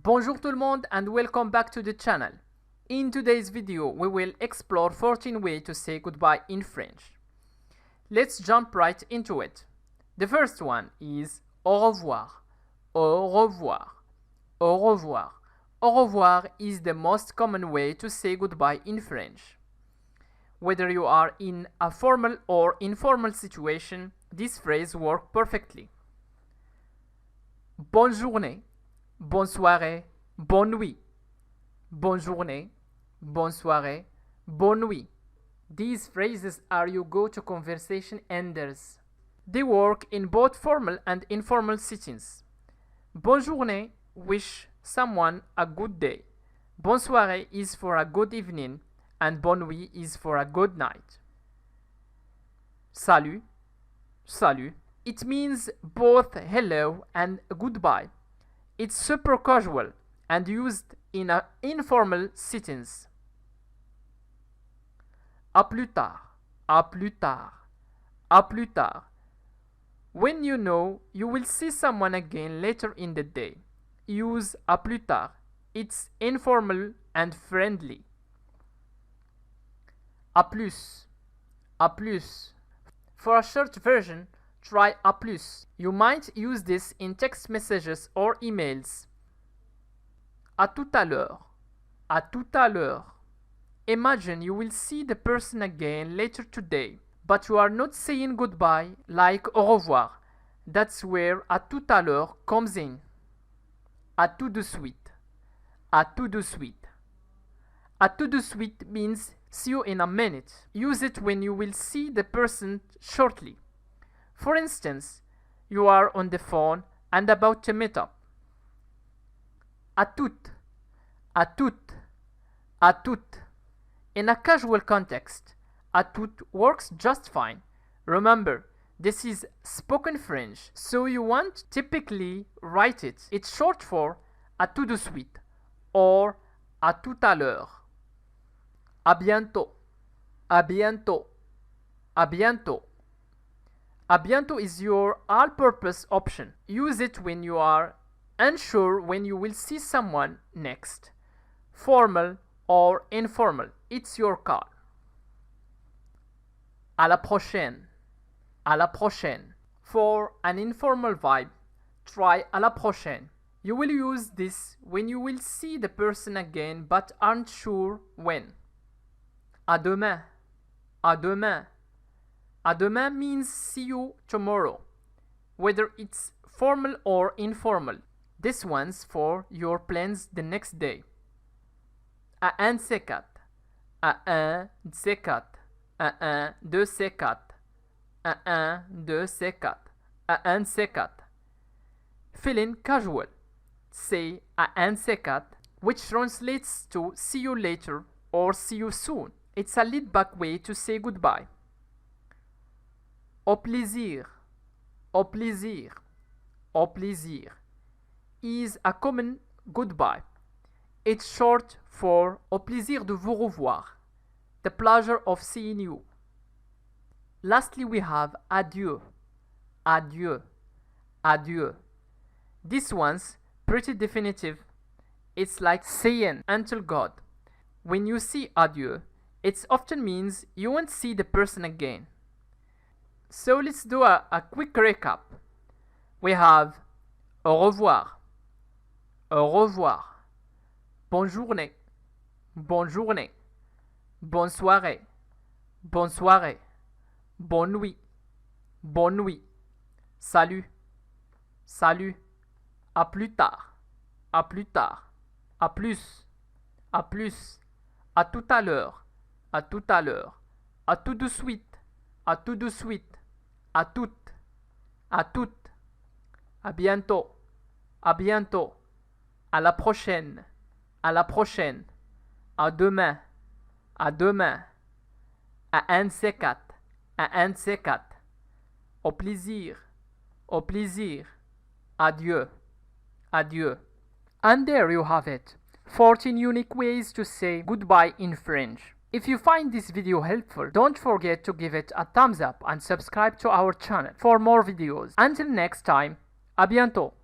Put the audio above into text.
Bonjour tout le monde and welcome back to the channel. In today's video, we will explore 14 ways to say goodbye in French. Let's jump right into it. The first one is au revoir. Au revoir. Au revoir. Au revoir is the most common way to say goodbye in French. Whether you are in a formal or informal situation, this phrase works perfectly. Bonne journée. Bonne soirée, bonne nuit. Bonne journée, bonne soirée, bonne nuit. These phrases are your go-to conversation enders. They work in both formal and informal settings. Bonne journée wish someone a good day. Bonne soirée is for a good evening and bonne nuit is for a good night. Salut, salut. It means both hello and goodbye. It's super casual and used in informal settings. À plus tard, à plus tard, à plus tard. When you know you will see someone again later in the day, use à plus tard. It's informal and friendly. À plus, à plus. For a short version, try à plus. You might use this in text messages or emails. À tout à l'heure. À tout à l'heure. Imagine you will see the person again later today, but you are not saying goodbye like au revoir. That's where à tout à l'heure comes in. À tout de suite. À tout de suite. À tout de suite means see you in a minute. Use it when you will see the person shortly. For instance, you are on the phone and about to meet up. À tout, à tout, à tout. In a casual context, à tout works just fine. Remember, this is spoken French, so you won't typically write it. It's short for à tout de suite or à tout à l'heure. À bientôt, à bientôt, à bientôt. À bientôt is your all-purpose option. Use it when you are unsure when you will see someone next. Formal or informal, it's your call. À la prochaine. À la prochaine. For an informal vibe, try à la prochaine. You will use this when you will see the person again but aren't sure when. À demain. À demain. À demain means see you tomorrow, whether it's formal or informal. This one's for your plans the next day. À un de ces quatre. À un de ces quatre. À un de ces quatre. À un de ces quatre. À un de ces quatre. Feeling casual. Say à un de ces quatre, which translates to see you later or see you soon. It's a laid-back way to say goodbye. Au plaisir, au plaisir, au plaisir is a common goodbye. It's short for au plaisir de vous revoir, the pleasure of seeing you. Lastly, we have adieu, adieu, adieu. This one's pretty definitive. It's like saying until God. When you see adieu, it often means you won't see the person again. So let's do a quick recap. We have au revoir, au revoir, bonne journée, bonne journée, bonne soirée, bonne soirée, bonne nuit, bonne nuit, salut, salut, à plus tard, à plus tard, à plus, à plus, à tout à l'heure, à tout à l'heure, à tout de suite, à tout de suite. À toutes, à toutes, à bientôt, à bientôt, à la prochaine, à demain, à demain, à un de ces quatre, à un de ces quatre, au plaisir, adieu, adieu. And there you have it, 14 unique ways to say goodbye in French. If you find this video helpful, don't forget to give it a thumbs up and subscribe to our channel for more videos. Until next time, à bientôt!